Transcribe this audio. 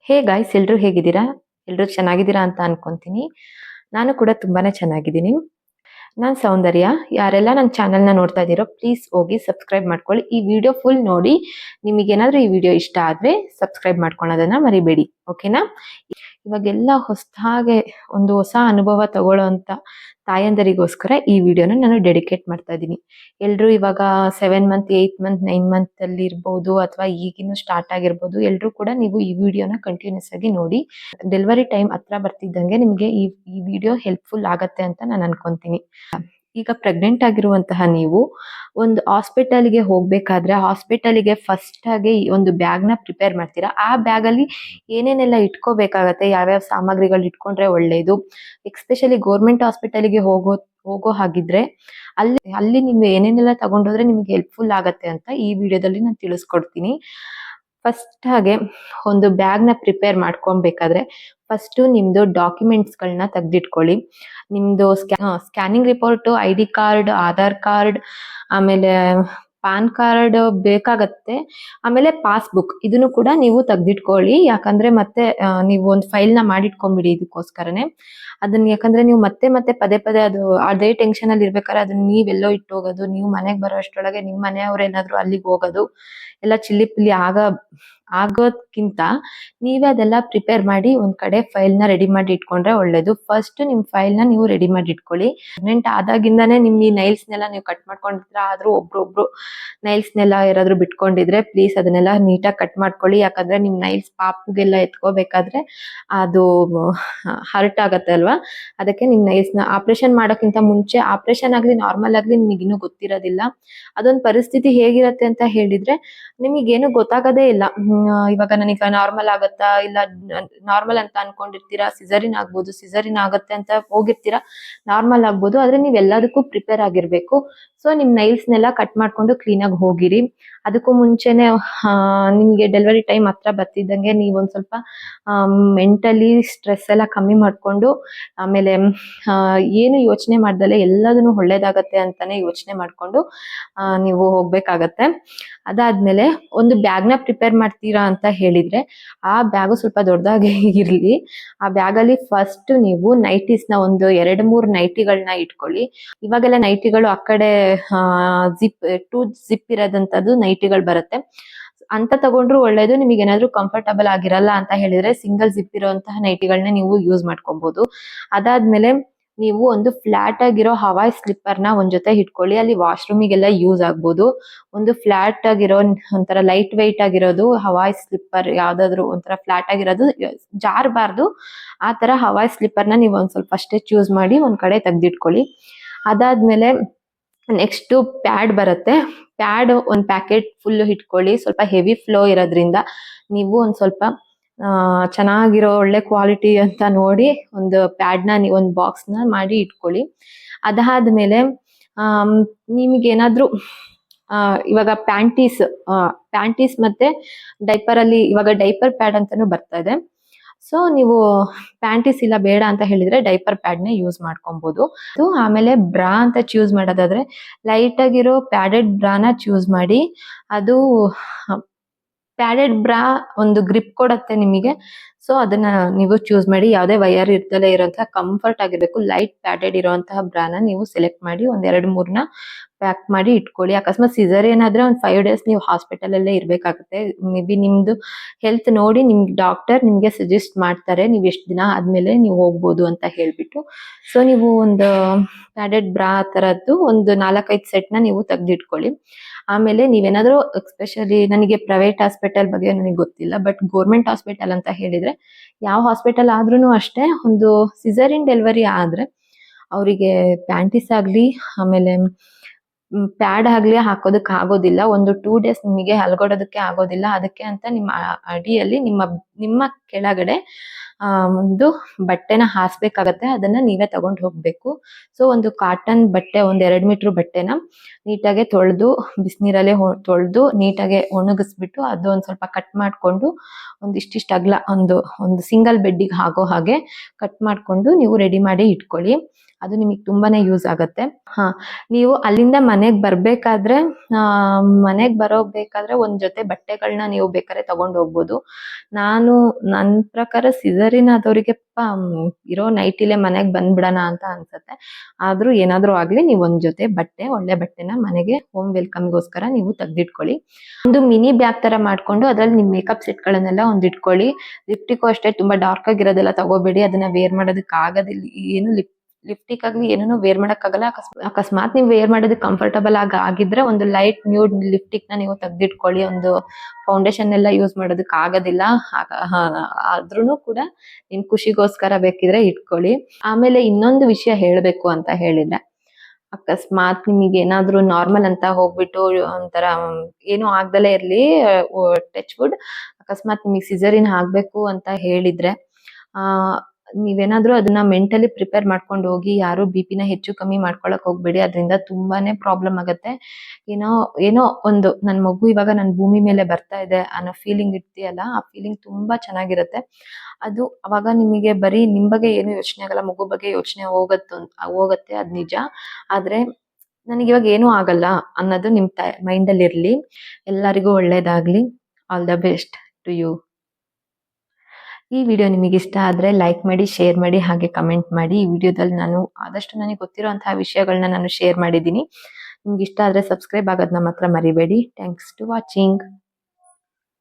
Hey guys, ಎಲ್ರು ಹೇಗಿದ್ದೀರಾ? ಎಲ್ರು ಚೆನ್ನಾಗಿದ್ದೀರಾ ಅಂತ ಅನ್ಕೊಂತೀನಿ. ನಾನು ಕೂಡ ತುಂಬಾನೇ ಚೆನ್ನಾಗಿದ್ದೀನಿ. ನಾನ್ ಸೌಂದರ್ಯ. ಯಾರೆಲ್ಲ ನನ್ನ ಚಾನೆಲ್ನ ನೋಡ್ತಾ ಇದ್ದೀರೋ ಪ್ಲೀಸ್ ಹೋಗಿ ಸಬ್ಸ್ಕ್ರೈಬ್ ಮಾಡ್ಕೊಳ್ಳಿ. ಈ ವಿಡಿಯೋ ಫುಲ್ ನೋಡಿ. ನಿಮಗೇನಾದ್ರೂ ಈ ವಿಡಿಯೋ ಇಷ್ಟ ಆದ್ರೆ ಸಬ್ಸ್ಕ್ರೈಬ್ ಮಾಡ್ಕೊಳ್ಳೋದನ್ನ ಮರಿಬೇಡಿ. ಓಕೆನಾ? ಇವಾಗೆಲ್ಲ ಹೊಸದಾಗೆ ಒಂದು ಹೊಸ ಅನುಭವ ತಗೊಳ್ಳೋಂತ ತಾಯಂದರಿಗೋಸ್ಕರ ಈ ವಿಡಿಯೋನ ನಾನು ಡೆಡಿಕೇಟ್ ಮಾಡ್ತಾ ಇದ್ದೀನಿ. ಎಲ್ರು ಇವಾಗ 7 ಮಂತ್, 8 ಮಂತ್, 9 ಮಂತ್ ಅಲ್ಲಿ ಇರ್ಬೋದು, ಅಥವಾ ಈಗಿನ್ನು ಸ್ಟಾರ್ಟ್ ಆಗಿರ್ಬೋದು. ಎಲ್ರು ಕೂಡ ನೀವು ಈ ವಿಡಿಯೋನ ಕಂಟಿನ್ಯೂಸ್ ಆಗಿ ನೋಡಿ. ಡೆಲಿವರಿ ಟೈಮ್ ಹತ್ರ ಬರ್ತಿದ್ದಂಗೆ ನಿಮಗೆ ಈ ವಿಡಿಯೋ ಹೆಲ್ಪ್ಫುಲ್ ಆಗತ್ತೆ ಅಂತ ನಾನು ಅನ್ಕೊಂತೀನಿ. ಈಗ ಪ್ರೆಗ್ನೆಂಟ್ ಆಗಿರುವಂತಹ ನೀವು ಒಂದು ಹಾಸ್ಪಿಟಲ್ಗೆ ಹೋಗ್ಬೇಕಾದ್ರೆ ಹಾಸ್ಪಿಟಲ್ಗೆ ಫಸ್ಟ್ ಆಗಿ ಒಂದು ಬ್ಯಾಗ್ ನ ಪ್ರಿಪೇರ್ ಮಾಡ್ತೀರಾ. ಆ ಬ್ಯಾಗ್ ಅಲ್ಲಿ ಏನೇನೆಲ್ಲ ಇಟ್ಕೋಬೇಕಾಗತ್ತೆ, ಯಾವ್ಯಾವ ಸಾಮಗ್ರಿಗಳು ಇಟ್ಕೊಂಡ್ರೆ ಒಳ್ಳೇದು, ಎಕ್ಸ್ಪೆಷಲಿ ಗೌರ್ಮೆಂಟ್ ಹಾಸ್ಪಿಟಲ್ಗೆ ಹೋಗೋ ಹಾಗಿದ್ರೆ ಅಲ್ಲಿ ನೀವು ಏನೇನೆಲ್ಲ ತಗೊಂಡೋದ್ರೆ ನಿಮ್ಗೆ ಹೆಲ್ಪ್ಫುಲ್ ಆಗತ್ತೆ ಅಂತ ಈ ವಿಡಿಯೋದಲ್ಲಿ ನಾನು ತಿಳಿಸ್ಕೊಡ್ತೀನಿ. ಫಸ್ಟ್ ಹಾಗೆ ಒಂದು ಬ್ಯಾಗ್ ನ ಪ್ರಿಪೇರ್ ಮಾಡ್ಕೊಬೇಕಾದ್ರೆ ಫಸ್ಟ್ ನಿಮ್ದು ಡಾಕ್ಯುಮೆಂಟ್ಸ್ ಗಳನ್ನ ತೆಗ್ದಿಟ್ಕೊಳ್ಳಿ. ನಿಮ್ದು scanning report, ID card, Aadhaar card, ಆಮೇಲೆ ಪಾನ್ ಕಾರ್ಡ್ ಬೇಕಾಗತ್ತೆ. ಆಮೇಲೆ ಪಾಸ್ಬುಕ್ ಇದನ್ನು ಕೂಡ ನೀವು ತೆಗ್ದಿಟ್ಕೊಳ್ಳಿ. ಯಾಕಂದ್ರೆ ಮತ್ತೆ ನೀವು ಒಂದು ಫೈಲ್ ನ ಮಾಡಿಟ್ಕೊಂಡ್ಬಿಡಿ ಇದಕ್ಕೋಸ್ಕರನೇ. ಅದನ್ನ ಯಾಕಂದ್ರೆ ನೀವು ಮತ್ತೆ ಮತ್ತೆ ಪದೇ ಪದೇ ಅದೇ ಟೆನ್ಷನ್ ಅಲ್ಲಿ ಇರ್ಬೇಕಾದ್ರೆ ಅದನ್ನ ನೀವೆಲ್ಲೋ ಇಟ್ಟು ಹೋಗೋದು, ನೀವು ಮನೆಗೆ ಬರೋ ಅಷ್ಟರೊಳಗೆ ನಿಮ್ ಮನೆಯವ್ರೇನಾದ್ರೂ ಅಲ್ಲಿಗೆ ಹೋಗೋದು ಎಲ್ಲ ಚಿಲ್ಲಿ ಪಿಲ್ಲಿ ಆಗೋದ್ಕಿಂತ ನೀವೇ ಅದೆಲ್ಲ ಪ್ರಿಪೇರ್ ಮಾಡಿ ಒಂದ್ ಕಡೆ ಫೈಲ್ ನ ರೆಡಿ ಮಾಡಿ ಇಟ್ಕೊಂಡ್ರೆ ಒಳ್ಳೇದು. ಫಸ್ಟ್ ನಿಮ್ ಫೈಲ್ ನ ನೀವು ರೆಡಿ ಮಾಡಿ ಇಟ್ಕೊಳ್ಳಿ. ಪ್ರೆಗ್ನೆಂಟ್ ಆದಾಗಿಂದಾನೇ ನಿಮ್ ಈ ನೈಲ್ಸ್ ನೆಲ್ಲ ನೀವು ಕಟ್ ಮಾಡ್ಕೊಂಡಿದ್ರ, ಆದ್ರೂ ಒಬ್ರೊಬ್ರು ನೈಲ್ಸ್ ನೆಲ್ಲ ಯಾರಾದ್ರೂ ಬಿಟ್ಕೊಂಡಿದ್ರೆ ಪ್ಲೀಸ್ ಅದನ್ನೆಲ್ಲ ನೀಟಾಗಿ ಕಟ್ ಮಾಡ್ಕೊಳ್ಳಿ. ಯಾಕಂದ್ರೆ ನಿಮ್ ನೈಲ್ಸ್ ಪಾಪುಗೆಲ್ಲ ಎತ್ಕೋಬೇಕಾದ್ರೆ ಅದು ಹರ್ಟ್ ಆಗತ್ತೆ ಅಲ್ವಾ. ಅದಕ್ಕೆ ನಿಮ್ ನೈಲ್ಸ್ ನ ಆಪರೇಷನ್ ಮಾಡೋಕ್ಕಿಂತ ಮುಂಚೆ, ಆಪರೇಷನ್ ಆಗ್ಲಿ ನಾರ್ಮಲ್ ಆಗ್ಲಿ ನಿಮಗೆ ಇನ್ನೂ ಗೊತ್ತಿರೋದಿಲ್ಲ. ಅದೊಂದ್ ಪರಿಸ್ಥಿತಿ ಹೇಗಿರತ್ತೆ ಅಂತ ಹೇಳಿದ್ರೆ ನಿಮಗೇನು ಗೊತ್ತಾಗೋದೇ ಇಲ್ಲ. ಇವಾಗ ನನಗೆ ನಾರ್ಮಲ್ ಆಗತ್ತಾ ಇಲ್ಲ ನಾರ್ಮಲ್ ಅಂತ ಅನ್ಕೊಂಡಿರ್ತೀರಾ, ಸಿಸರಿನ್ ಆಗ್ಬೋದು, ಸಿಸರಿನ್ ಆಗತ್ತೆ ಅಂತ ಹೋಗಿರ್ತೀರಾ, ನಾರ್ಮಲ್ ಆಗ್ಬೋದು. ಆದ್ರೆ ನೀವ್ ಎಲ್ಲದಕ್ಕೂ ಪ್ರಿಪೇರ್ ಆಗಿರ್ಬೇಕು. ಸೊ ನಿಮ್ ನೈಲ್ಸ್ ನೆಲ್ಲ ಕಟ್ ಮಾಡ್ಕೊಂಡು ಕ್ಲೀನ್ ಆಗಿ ಹೋಗಿರಿ. ಅದಕ್ಕೂ ಮುಂಚೆನೆ ನಿಮ್ಗೆ ಡೆಲಿವರಿ ಟೈಮ್ ಹತ್ರ ಬರ್ತಿದ್ದಂಗೆ ನೀವ್ ಒಂದ್ ಸ್ವಲ್ಪ ಮೆಂಟಲಿ ಸ್ಟ್ರೆಸ್ ಎಲ್ಲ ಕಮ್ಮಿ ಮಾಡ್ಕೊಂಡು, ಆಮೇಲೆ ಏನು ಯೋಚನೆ ಮಾಡ್ದಲೆ ಎಲ್ಲದನ್ನು ಒಳ್ಳೇದಾಗತ್ತೆ ಅಂತಾನೆ ಯೋಚನೆ ಮಾಡ್ಕೊಂಡು ನೀವು ಹೋಗ್ಬೇಕಾಗತ್ತೆ. ಅದಾದ್ಮೇಲೆ ಒಂದು ಬ್ಯಾಗ್ ನ ಪ್ರಿಪೇರ್ ಮಾಡ್ತೀರಾ ಅಂತ ಹೇಳಿದ್ರೆ ಆ ಬ್ಯಾಗು ಸ್ವಲ್ಪ ದೊಡ್ಡದಾಗಿ ಇರ್ಲಿ. ಆ ಬ್ಯಾಗ್ ಅಲ್ಲಿ ಫಸ್ಟ್ ನೀವು ನೈಟೀಸ್ ನ ಒಂದು 2-3 ನೈಟಿಗಳನ್ನ ಇಟ್ಕೊಳ್ಳಿ. ಇವಾಗೆಲ್ಲ ನೈಟಿಗಳು ಆ ಕಡೆ ಜಿಪ್ ಇರೋದಂತದ್ದು ನೈಟಿಗಳು ಬರುತ್ತೆ. ಅಂತ ತಗೊಂಡ್ರು ಒಳ್ಳೇದು. ನಿಮಗೆ ಏನಾದ್ರೂ ಕಂಫರ್ಟಬಲ್ ಆಗಿರಲ್ಲ ಅಂತ ಹೇಳಿದ್ರೆ ಸಿಂಗಲ್ ಜಿಪ್ ಇರುವಂತಹ ನೈಟಿಗಳನ್ನ ನೀವು ಯೂಸ್ ಮಾಡ್ಕೊಬಹುದು. ಅದಾದ್ಮೇಲೆ ನೀವು ಒಂದು ಫ್ಲಾಟ್ ಆಗಿರೋ ಹವಾಯ್ ಸ್ಲಿಪ್ಪರ್ ನ ಒಂದ್ ಜೊತೆ ಇಟ್ಕೊಳ್ಳಿ. ಅಲ್ಲಿ ವಾಶ್ರೂಮಿಗೆಲ್ಲ ಯೂಸ್ ಆಗ್ಬೋದು. ಒಂದು ಫ್ಲಾಟ್ ಆಗಿರೋ ಒಂಥರ ಲೈಟ್ ವೈಟ್ ಆಗಿರೋದು ಹವಾಯ್ ಸ್ಲಿಪ್ಪರ್, ಯಾವ್ದಾದ್ರು ಒಂಥರ ಫ್ಲಾಟ್ ಆಗಿರೋದು, ಜಾರಬಾರ್ದು ಆ ತರ ಹವಾಯ್ ಸ್ಲಿಪ್ಪರ್ ನ ನೀವು ಒಂದ್ ಸ್ವಲ್ಪ ಅಷ್ಟೇ ಚೂಸ್ ಮಾಡಿ ಒಂದ್ ಕಡೆ ತೆಗ್ದಿಟ್ಕೊಳ್ಳಿ. ಅದಾದ್ಮೇಲೆ ನೆಕ್ಸ್ಟ್ ಪ್ಯಾಡ್ ಬರುತ್ತೆ. ಪ್ಯಾಡ್ ಒಂದ್ ಪ್ಯಾಕೆಟ್ ಫುಲ್ ಇಟ್ಕೊಳ್ಳಿ. ಸ್ವಲ್ಪ ಹೆವಿ ಫ್ಲೋ ಇರೋದ್ರಿಂದ ನೀವು ಒಂದ್ ಸ್ವಲ್ಪ ಚೆನ್ನಾಗಿರೋ ಒಳ್ಳೆ ಕ್ವಾಲಿಟಿ ಅಂತ ನೋಡಿ ಒಂದು ಪ್ಯಾಡ್ ನ ಒಂದ್ ಬಾಕ್ಸ್ ನ ಮಾಡಿ ಇಟ್ಕೊಳ್ಳಿ. ಅದಾದ್ಮೇಲೆ ನಿಮಗೇನಾದ್ರೂ ಇವಾಗ ಪ್ಯಾಂಟೀಸ್ ಮತ್ತೆ ಡೈಪರ್ ಅಲ್ಲಿ ಇವಾಗ ಡೈಪರ್ ಪ್ಯಾಡ್ ಅಂತಾನು ಬರ್ತಾ ಇದೆ. ಸೊ ನೀವು ಪ್ಯಾಂಟೀಸ್ ಇಲ್ಲ ಬೇಡ ಅಂತ ಹೇಳಿದ್ರೆ ಡೈಪರ್ ಪ್ಯಾಡ್ ನ ಯೂಸ್ ಮಾಡ್ಕೊಬಹುದು. ಆಮೇಲೆ ಬ್ರಾ ಅಂತ ಚೂಸ್ ಮಾಡೋದಾದ್ರೆ ಲೈಟ್ ಆಗಿರೋ ಪ್ಯಾಡೆಡ್ ಬ್ರಾನ ಚೂಸ್ ಮಾಡಿ. ಅದು ಪ್ಯಾಡೆಡ್ ಬ್ರಾ ಒಂದು ಗ್ರಿಪ್ ಕೊಡತ್ತೆ ನಿಮಗೆ. ಸೊ ಅದನ್ನ ನೀವು ಚೂಸ್ ಮಾಡಿ. ಯಾವ್ದೇ ವೈರ್ ಇರ್ತಲೇ ಇರೋಂತಹ ಕಂಫರ್ಟ್ ಆಗಿರ್ಬೇಕು, ಲೈಟ್ ಪ್ಯಾಡೆಡ್ ಇರುವಂತಹ ಬ್ರಾನ ನೀವು ಸೆಲೆಕ್ಟ್ ಮಾಡಿ ಒಂದ್ 2-3ನ ಪ್ಯಾಕ್ ಮಾಡಿ ಇಟ್ಕೊಳ್ಳಿ. ಅಕಸ್ಮಾತ್ ಸಿಸೇರಿಯನ್ ಆದ್ರೆ ಒಂದ್ 5 ಡೇಸ್ ನೀವು ಹಾಸ್ಪಿಟಲ್ ಅಲ್ಲೇ ಇರ್ಬೇಕಾಗುತ್ತೆ. ಮೇ ಬಿ ನಿಮ್ದು ಹೆಲ್ತ್ ನೋಡಿ ಡಾಕ್ಟರ್ ನಿಮ್ಗೆ ಸಜೆಸ್ಟ್ ಮಾಡ್ತಾರೆ ನೀವ್ ಎಷ್ಟ್ ದಿನ ಆದ್ಮೇಲೆ ನೀವು ಹೋಗ್ಬೋದು ಅಂತ ಹೇಳ್ಬಿಟ್ಟು. ಸೊ ನೀವು ಒಂದು ಪ್ಯಾಡೆಡ್ ಬ್ರಾ ತರದ್ದು ಒಂದು 4-5 ಸೆಟ್ ನ ನೀವು ತೆಗ್ದಿಟ್ಕೊಳ್ಳಿ. ಆಮೇಲೆ ನೀವೇನಾದ್ರೂ ಎಸ್ಪೆಷಲಿ ನನಗೆ ಪ್ರೈವೇಟ್ ಹಾಸ್ಪಿಟಲ್ ಬಗ್ಗೆ ನನಗೆ ಗೊತ್ತಿಲ್ಲ, ಬಟ್ ಗೌರ್ಮೆಂಟ್ ಹಾಸ್ಪಿಟಲ್ ಅಂತ ಹೇಳಿದ್ರೆ ಯಾವ ಹಾಸ್ಪಿಟಲ್ ಆದ್ರೂನು ಅಷ್ಟೇ, ಒಂದು ಸಿಸೇರಿಯನ್ ಡೆಲಿವರಿ ಆದ್ರೆ ಅವರಿಗೆ ಪ್ಯಾಂಟೀಸ್ ಆಗ್ಲಿ ಆಮೇಲೆ ಪ್ಯಾಡ್ ಆಗ್ಲಿ ಹಾಕೋದಕ್ಕೆ ಆಗೋದಿಲ್ಲ. ಒಂದು 2 ಡೇಸ್ ನಿಮಗೆ ಅಲ್ಗೊಡೋದಕ್ಕೆ ಆಗೋದಿಲ್ಲ. ಅದಕ್ಕೆ ಅಂತ ನಿಮ್ಮ ಅಡಿಯಲ್ಲಿ ನಿಮ್ಮ ಕೆಳಗಡೆ ಒಂದು ಬಟ್ಟೆನ ಹಾಸ್ಬೇಕಾಗತ್ತೆ. ಅದನ್ನ ನೀವೇ ತಗೊಂಡ್ ಹೋಗ್ಬೇಕು. ಸೊ ಒಂದು ಕಾಟನ್ ಬಟ್ಟೆ, ಒಂದ್ 2 ಮೀಟರ್ ಬಟ್ಟೆನ ನೀಟಾಗೆ ತೊಳೆದು ಬಿಸಿನೀರಲ್ಲೇ ತೊಳೆದು ನೀಟಾಗೆ ಒಣಗಿಸ್ಬಿಟ್ಟು ಅದು ಒಂದ್ ಸ್ವಲ್ಪ ಕಟ್ ಮಾಡ್ಕೊಂಡು ಒಂದಿಷ್ಟಿಷ್ಟು ಅಗಲ ಒಂದು ಸಿಂಗಲ್ ಬೆಡ್ಡಿಗೆ ಆಗೋ ಹಾಗೆ ಕಟ್ ಮಾಡ್ಕೊಂಡು ನೀವು ರೆಡಿ ಮಾಡಿ ಇಟ್ಕೊಳ್ಳಿ. ಅದು ನಿಮಗೆ ತುಂಬಾನೇ ಯೂಸ್ ಆಗುತ್ತೆ. ನೀವು ಅಲ್ಲಿಂದ ಮನೆಗ್ ಬರ್ಬೇಕಾದ್ರೆ ಮನೆಗ್ ಬರೋಬೇಕಾದ್ರೆ ಒಂದ್ ಜೊತೆ ಬಟ್ಟೆಗಳನ್ನ ನೀವು ಬೇಕಾದ್ರೆ ತಗೊಂಡ್ ಹೋಗ್ಬೋದು. ನನ್ ಪ್ರಕಾರ ಸಿಸರಿನ್ ಆದವರಿಗೆ ಇರೋ ನೈಟಿಲೆ ಮನೆಗ್ ಬಂದ್ಬಿಡೋಣ ಅಂತ ಅನ್ಸತ್ತೆ. ಆದ್ರೂ ಏನಾದ್ರೂ ಆಗ್ಲಿ ನೀವು ಒಂದ್ ಜೊತೆ ಒಳ್ಳೆ ಬಟ್ಟೆನ ಮನೆಗೆ ಹೋಮ್ ವೆಲ್ಕಮ್ಗೋಸ್ಕರ ನೀವು ತೆಗ್ದಿಟ್ಕೊಳ್ಳಿ. ಒಂದು ಮಿನಿ ಬ್ಯಾಗ್ ತರ ಮಾಡ್ಕೊಂಡು ಅದ್ರಲ್ಲಿ ನಿಮ್ ಮೇಕಪ್ ಸೆಟ್ ಗಳನ್ನೆಲ್ಲ ಒಂದ್ ಇಟ್ಕೊಳ್ಳಿ. ಲಿಪ್ಟಿಕ್ ಅಷ್ಟೇ ತುಂಬಾ ಡಾರ್ಕ್ ಆಗಿರೋದೆಲ್ಲ ತಗೋಬೇಡಿ, ಅದನ್ನ ವೇರ್ ಮಾಡೋದಕ್ಕೆ ಆಗೋದಿಲ್ಲ. ಏನು ಲಿಪ್ಟಿಕ್ ಆಗ್ಲಿ ಏನೂ ವೇರ್ ಮಾಡಕ್ಕಾಗಲ್ಲ. ಅಕಸ್ಮಾತ್ ನೀವು ವೇರ್ ಮಾಡೋದಕ್ಕೆ ಕಂಫರ್ಟಬಲ್ ಆಗಿದ್ರೆ ಒಂದು ಲೈಟ್ ನ್ಯೂಡ್ ಲಿಪ್ಟಿಕ್ ನ ನೀವು ತೆಗ್ದಿಟ್ಕೊಳ್ಳಿ. ಒಂದು ಫೌಂಡೇಶನ್ ಎಲ್ಲ ಯೂಸ್ ಮಾಡೋದಕ್ಕೆ ಆಗೋದಿಲ್ಲ, ಆದ್ರೂನು ಕೂಡ ನಿಮ್ ಖುಷಿಗೋಸ್ಕರ ಬೇಕಿದ್ರೆ ಇಟ್ಕೊಳ್ಳಿ. ಆಮೇಲೆ ಇನ್ನೊಂದು ವಿಷಯ ಹೇಳ್ಬೇಕು ಅಂತ ಹೇಳಿದ್ರೆ, ಅಕಸ್ಮಾತ್ ನಿಮಗೆ ಏನಾದ್ರೂ ನಾರ್ಮಲ್ ಅಂತ ಹೋಗ್ಬಿಟ್ಟು ಒಂಥರ ಏನು ಆಗ್ದಲೇ ಇರ್ಲಿ, ಟಚ್ ವುಡ್, ಅಕಸ್ಮಾತ್ ನಿಮಗೆ ಸಿಸರಿನ್ ಆಗ್ಬೇಕು ಅಂತ ಹೇಳಿದ್ರೆ ನೀವೇನಾದ್ರೂ ಅದನ್ನ ಮೆಂಟಲಿ ಪ್ರಿಪೇರ್ ಮಾಡ್ಕೊಂಡು ಹೋಗಿ. ಯಾರು ಬಿಪಿನ ಹೆಚ್ಚು ಕಮ್ಮಿ ಮಾಡ್ಕೊಳಕ್ ಹೋಗ್ಬೇಡಿ, ಅದರಿಂದ ತುಂಬಾನೇ ಪ್ರಾಬ್ಲಮ್ ಆಗತ್ತೆ. ಏನೋ ಒಂದು ನನ್ ಮಗು ಇವಾಗ ನನ್ ಭೂಮಿ ಮೇಲೆ ಬರ್ತಾ ಇದೆ ಅನ್ನೋ ಫೀಲಿಂಗ್ ಇರ್ತೀಯಲ್ಲ, ಆ ಫೀಲಿಂಗ್ ತುಂಬಾ ಚೆನ್ನಾಗಿರುತ್ತೆ. ಅದು ಅವಾಗ ನಿಮಗೆ ಬರೀ ನಿಮ್ ಬಗ್ಗೆ ಏನು ಯೋಚನೆ ಆಗಲ್ಲ, ಮಗು ಬಗ್ಗೆ ಯೋಚನೆ ಹೋಗತ್ತೆ, ಅದ್ ನಿಜ. ಆದ್ರೆ ನನಗೆ ಇವಾಗ ಏನೂ ಆಗಲ್ಲ ಅನ್ನೋದು ನಿಮ್ ಮೈಂಡ್ ಅಲ್ಲಿ ಇರ್ಲಿ. ಎಲ್ಲರಿಗೂ ಒಳ್ಳೇದಾಗ್ಲಿ. All the best to you. ಈ ವಿಡಿಯೋ ನಿಮಗೆ ಇಷ್ಟ ಆದ್ರೆ ಲೈಕ್ ಮಾಡಿ, ಶೇರ್ ಮಾಡಿ, ಹಾಗೆ ಕಮೆಂಟ್ ಮಾಡಿ. ಈ ವಿಡಿಯೋದಲ್ಲಿ ನಾನು ಆದಷ್ಟು ನನಗೆ ಗೊತ್ತಿರುವಂತಹ ವಿಷಯಗಳನ್ನ ನಾನು ಶೇರ್ ಮಾಡಿದ್ದೀನಿ. ನಿಮ್ಗೆ ಇಷ್ಟ ಆದ್ರೆ ಸಬ್ಸ್ಕ್ರೈಬ್ ಆಗೋದನ್ನ ಮಾತ್ರ ಮರಿಬೇಡಿ. Thanks to watching.